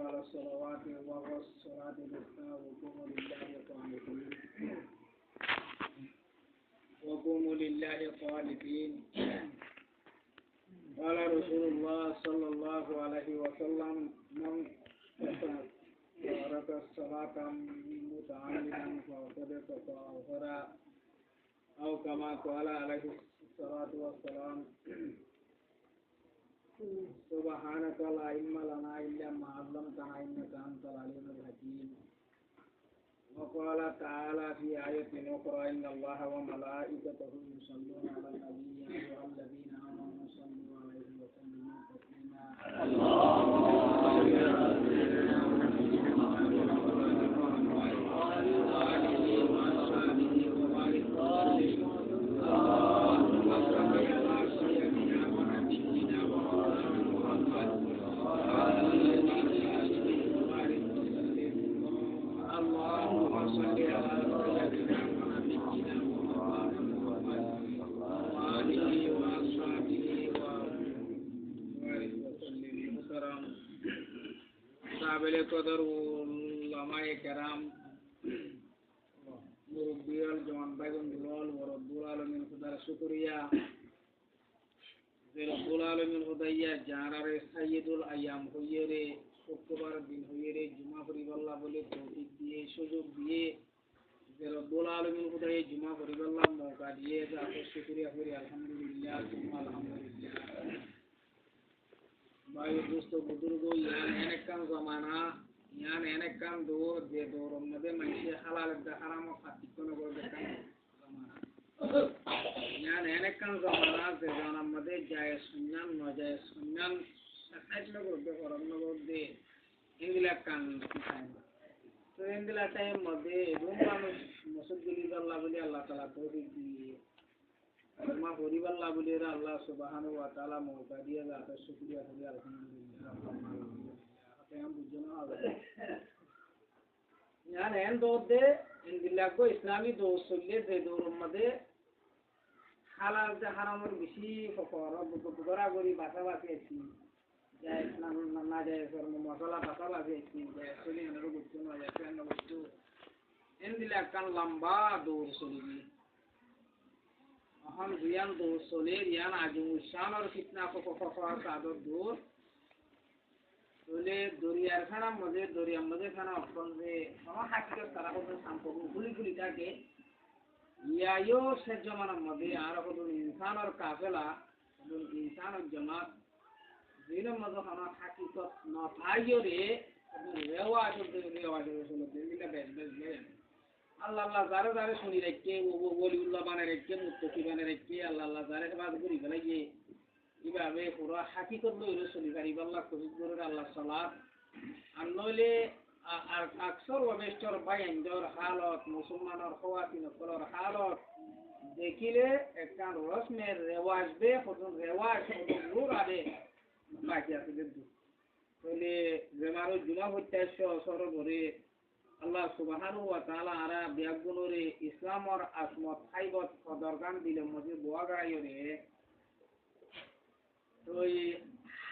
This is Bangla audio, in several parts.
على الصلوات والصلاة الوسطى وقوموا لله قانتين. قال رسول الله صلى الله عليه وسلم من ترك الصلاة متعمدا فقد كفر أو كما قال عليه الصلاة والسلام. سبحانك لا علم لنا إلا ما علمتنا إنك أنت العليم الحكيم. وقال تعالى في آية أخرى إن الله وملائكته يصلون على النبي يا أيها الذين آمنوا صلوا عليه وسلموا تسليما. قدر علماء کرام মুরব্বিয়াল জওয়ান ভাইগণ দুলাল ও রব্বুল আলামিন খুদার শুকরিয়া যে রব্বুল আলামিন হুদাইয়া জানারে সাইয়্যিদুল আইয়াম হইয়েরে শুক্রবার দিন হইয়েরে জুমা পড়িবাল্লাহ বলে তৌফিক দিয়ে সুযোগ দিয়ে যে রব্বুল আলামিন হুদাইয়া জুমা পড়িবাল্লাহ মওকা দিয়ে তাকে শুকরিয়া করি আলহামদুলিল্লাহ আলহামদুলিল্লাহ। भाई दोस्तों बुजुर्गों यहाँ एने काम जमाना यहाँ एने काम दौर जे दौर मध्य मनुष्य हलाल हराम खाती को नगर देखा जमाना यहाँ एने काम जमाना जे जाना मध्य जाए सुन्नन न जाए सुन्नन सत्ताईस नगर दे और नगर दे इंदिला काम तो इंदिला टाइम मध्य रूम मानुष मसुद बिली अल्लाह बिली अल्लाह ताला तो भी मा পরিবাল্লাহ বলিরা আল্লাহ সুবহানাহু ওয়া তাআলা মওকা দিয়ে যাতে শুকরিয়া করি আলহামদুলিল্লাহ हम बुझना आवे यार एन दोदे इन दिल्ला को इस्लामी दोसुल्ले दे दोरमध्ये हालाल दे हारामर बिशी फकर बुगरा गरी भाषा बाकी जाय इस्लाम ना जाय फर मसाला भाषा बाकी जाय सुनी नरो बुझनो जाय पेन बुझो इन दिल्ला कान लंबा दोसुल्ली हम रियान दो सोले रियान आजू शान और कितना को सादर दूर सोले दोरियार खाना मजे दोरिया मजे खाना अपन से हम हाकिर सारा को संपो गुली गुली जाके या यो से जमाना मजे आरा को इंसान और काफिला इंसान और जमात दिन मजे हम हाकिर न थायो रे रेवा जो सोले दिल्ली बेस बेस अल्लाह अल्लाह ज़ारे ज़ारे सुनी रखे वो वलीउल्लाह बने रखे मुत्तकी बने रखे अल्लाह अल्लाह ज़ारे के बाद बुरी भला ये इबाबे पूरा हकीकत लो इरो सुनी करी अल्लाह कोशिश करो अल्लाह सलात अन्नोले अक्सर व बेस्टर बयान जोर हालत मुसलमान और ख़वातीन और हालत देखिले एक कान रस में रिवाज बे खुदन रिवाज नूर आदे बाकी आते दे तो ले जमारो जुमा होता है शोर भरे अल्लाह सुब्हानाहु व तआला आरा बियागुनोरे इस्लाम और आसमत खाइबत कदरगान दिले मुझे दुआ गायो रे तो ये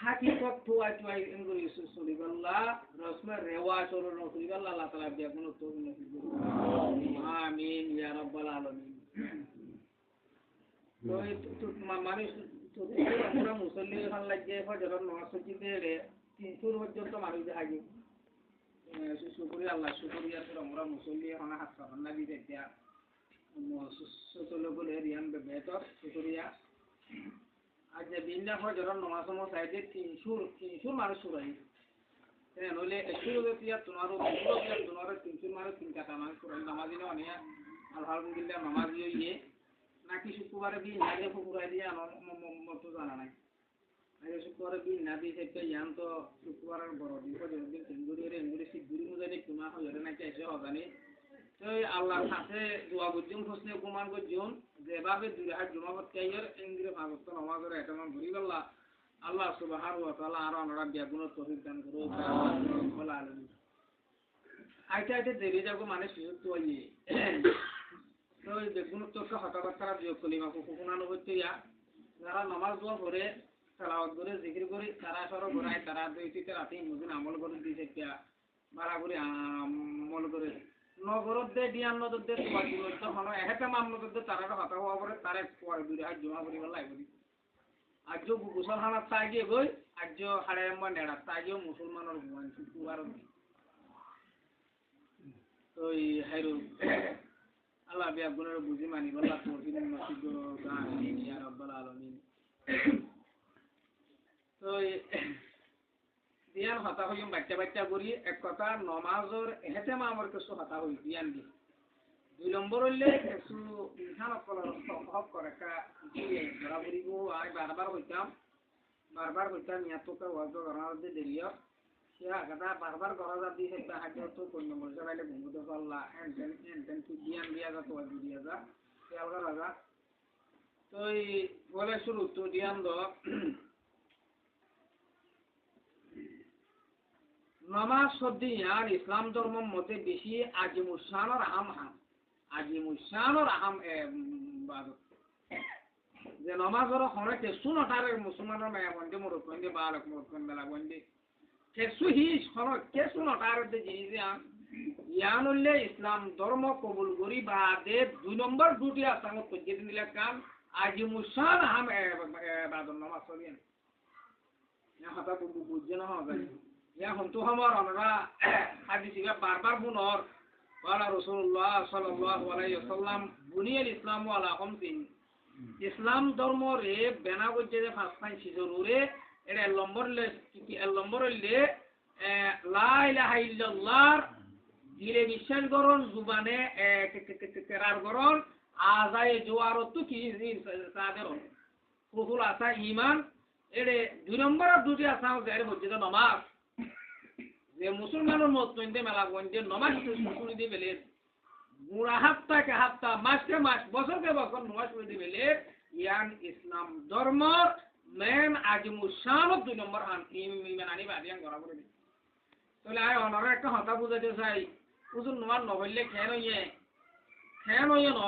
हकीकत हुआ जो इंगुरी सुलिबल्ला रस्म रिवाज और सुलिबल्ला अल्लाह ताला बियागुनो तो नसीब आमीन या रब्बल आलामीन तो ये तो माने तो पूरा मुसल्ली खान लगे फजर नमाज सुचिते रे 300 পর্যন্ত মানুষ থাকে शुक्रिया अल्लाह शुक्रिया पूरा मोरा मुसल्ली खाना हाथ का बन्ना भी देते हैं मुसल्ली को ले रियान बे बेहतर शुक्रिया आज जब इंडिया को जरूर नमाज़ में साइड 300 मारे सुराई ये नोले शुरू देती है तुम्हारो 300 मारे 3 का मारे सुराई नमाज़ी ने वानिया अल्हम्दुलिल्लाह नमाज़ी ये ना कि शुक्रवार भी नारे को पूरा दिया मत जाना नहीं अरे शुक्रवार भी नबी से पे यान तो शुक्रवार बरो दिन को दिन इंगुरी रे इंगुरी सी गुरी मुझे ने कुमा हो जरे ना कैसे होगा नहीं तो अल्लाह साथे दुआ गुजुम फसने गुमान को जोन जेबाबे दुराह जुमा मत कैयर इंगुरी भागत तो नमाज रे एटमा गुरी गल्ला अल्लाह सुब्हानाहु व तआला आरा नरा बियागुनो तौफीक दान करो रब्बुल आलामीन आइते आइते देरी जागो माने सुजुग तो ये तो बेगुनो तो का हटा बता दियो कलिमा को कुना न होते या যারা নামাজ দোয়া করে তেলাওয়াত করে জিকির করে তারা সরো ঘোরায় তারা দুইটিতে রাতে মুদিন আমল করে দিয়েছে কিয়া ভাড়া করে আমল করে নগরত দে ডিয়ান নদর দে তোমার দিনত হন এহেতে মামনদর দে তারা হতা হওয়া পরে তারে পরে দুই হাত জমা করিবার লাগবে আজ গোসল খানার তাই গিয়ে গই আজ হাড়ে নেড়া তাই গিয়ে মুসলমানের ভগবান শুক্রবার তো এই হাইরু আল্লাহ বিয়াগুনের বুঝি মানি বল্লা তৌফিক নসিব আমিন ইয়া রাব্বাল আলামিন তো দিয়ান হতা হইম বাচ্চা বাচ্চা করি এক কথা নমাজর এহেতে আমার কিছু হতা হই দিয়ান দি 2 নম্বর হইলে কিছু ইনসান অকলর হক করে কা ধরা পড়িব আই বারবার হইতাম ইয়াতোকে ওয়াজ করার দে দেরিয়া সে আগা বারবার করা যা দি সেটা হাতে তো কোন নম্বর চাইলে ঘুমতে পারলা এন্ড কি দিয়ান দিয়া যা তো দিয়া যা খেয়াল করা যা তো এই বলে শুরু তো দিয়ান দ নামাজ সদ্দিয়ান ইসলাম ধর্ম মতে বেশি আজিমুসানর আহাম বাদত যে নামাজর হনে সুনটারে মুসলমানের মায়া বন্ধে মোর বন্ধে বালক মোর বেলা বন্ধে কেসু হি হন কেসু নটার যে জিনিস ইয়ান হইলে ইসলাম ধর্ম কবুল করি বাদে 2 নম্বর দুটি আসাম কইতে দিলে কাম আজিমুসান আহাম বাদত নামাজ সদ্দিয়ান ইয়া হতা বুঝছে না হবে এখন তো আমার আমরা হাদিসে বারবার বুনর ওয়ালা রাসূলুল্লাহ সাল্লাল্লাহু আলাইহি ওয়াসাল্লাম বুনিয়াল ইসলামু আলা খামসিন ইসলাম ধর্ম রে বেনা কইতে যে ফাস্টাই সিজরুরে এর নম্বর লে লা ইলাহা ইল্লাল্লাহ দিলে বিশ্বাস করুন জুবানে কেরার করুন আজায়ে জোয়ারত কি সাদের ফুল আসা ঈমান এরে 2 নম্বর দুটি আসা যারে হচ্ছে নামাজ যে মুসলমানের মত নইতে মেলা বন্ধে নামাজ শুরু দি বেলে বুড়া হাপ্তা মাসকে মাস বছরকে বছর নামাজ শুরু দি বেলে ইয়ান ইসলাম ধর্মর মেন আজিমুসান 2 নম্বর ইমান আনি বাদিয়ান করা করে দি তাহলে আয় অনর একটা হতা বুঝাতে চাই উজুর নামাজ নহইলে কেন ইয়ে ন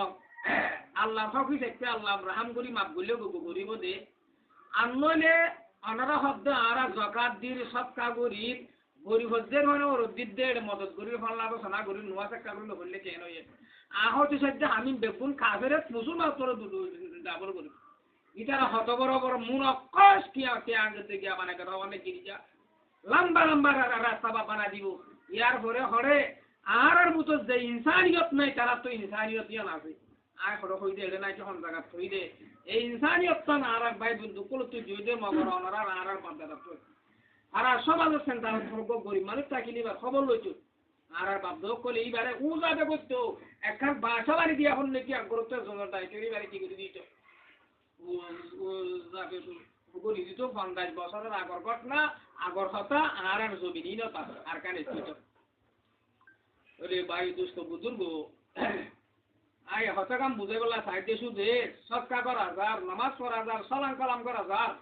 আল্লাহ ফাকি দেখতে আল্লাহ রাহাম করি মাপ গলে গরিব দে আনলে অনরা শব্দ আরা যাকাত দির সদকা করি গরিব হজ্জের মানে ওর দিদ্দের মদত গরিব ফাল্লা আলোচনা করি নোয়া চেষ্টা করলে বললে কেন ইয়ে আহত সদ্য আমি বেগুন কাফেরে মুসলমান তোর ডাবল করি ইটারা হত বড় মুন অকশ কি আগে গিয়া মানে কথা অনেক গিরিজা লম্বা রাস্তা বানা দিব ইয়ার পরে হরে আর মতো যে ইনসানিয়ত নাই তারা তো ইনসানিয়ত ইয়ান আছে আয় হরে হই দে এটা নাই যখন জায়গা থই দে এই ইনসানিয়ত তো আর ভাই দুকুল তুই জুইদে মগর অনরা আর বান্দা তো আর সমাজের সেন্টার সর্ব গরিব মানুষ থাকিলি বা খবর লইছো আর বাধ্য করলে এইবারে ও যাবে করতো একখান বাসা বাড়ি দিয়া হল নাকি গুরুত্ব জনতা এইবারে কি করে দিত ও যাবে গলি দিত 50 বছরের আগর ঘটনা আগর হতা আর জমি দিন আর কানে ছিল ওরে ভাই দুষ্ট বুজুর্গ আয় হতা কাম বুঝে বলা সাইডে সুদে সৎকা করা যার নামাজ পড়া যার সালাম কালাম করা যার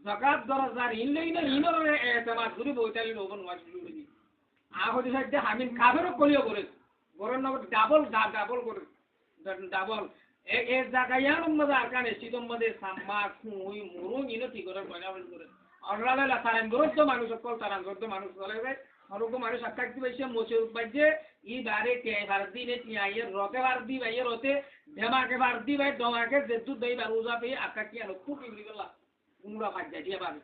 যাকাত দরা যার ইনলেই না ইনরে এতেমাদ করি বইতালি লোবন ওয়াজ করি আহদি সাইডে হামিন কাফেরও কলিও করে বরন নগর ডাবল করে ডাবল এ জায়গায়ান মধ্যে আর কানে সিদম মধ্যে সাম্মা খুই মুরু ইনো ঠিক করে বনাবল করে অনরালে তারান গরদ মানুষ সকল তারান গরদ মানুষ চলে যায় হরকো মানুষ আকাক্তি বাইছে মোচে বাজে ই বারে কে বার দিনে তিয়ায়ে রকে বার দি বাইয়ে রতে ধেমাকে বার দি বাই দমাকে যেতু দেই বার উজা পে আকাকি আনো খুব ইবলি গলা উমরা বাজা দিয়া বার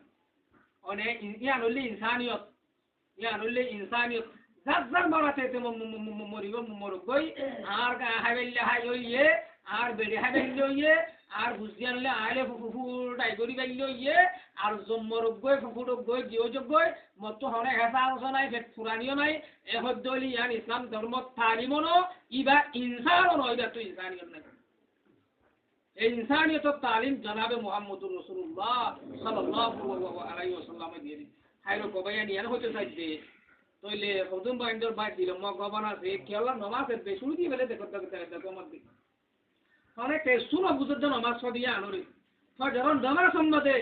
অনে ইয়ান হইলে ইনসানিয়ত জাজ্জার মারাতে তে মরিব মরগই আর হাইলে হাই হইয়ে আর বেড়ে হাইলে হইয়ে আর বুঝিয়ানলে আইলে ফুফুর ডাইগরি বাইলে হইয়ে আর জম্মরক গই ফুফুরক গই জিওজক গই মত হনে হেসা আলোচনা নাই ফেট পুরানিও নাই এ হদ্দলি ইয়ান ইসলাম ধর্ম তালিমনো ইবা ইনসানও নয় ইবা তো ইনসানিয়ত নাই এই ইনসানিয়ত তালিম জনাবে মুহাম্মদুর রাসূলুল্লাহ সাল্লাল্লাহু আলাইহি ওয়াসাল্লাম দিয়ে হাইরো কবায়া নিয়ান হতে চাইছে তইলে হদুম বাইন্দর বাই দিল মগবান আছে কেলা নামাজের বেশুরি দি বলে দেখো দেখো মত অনেক শুনো বুঝুর জন্য নামাজ পড়িয়া আনরে ফজরন নামাজ সম্বন্ধে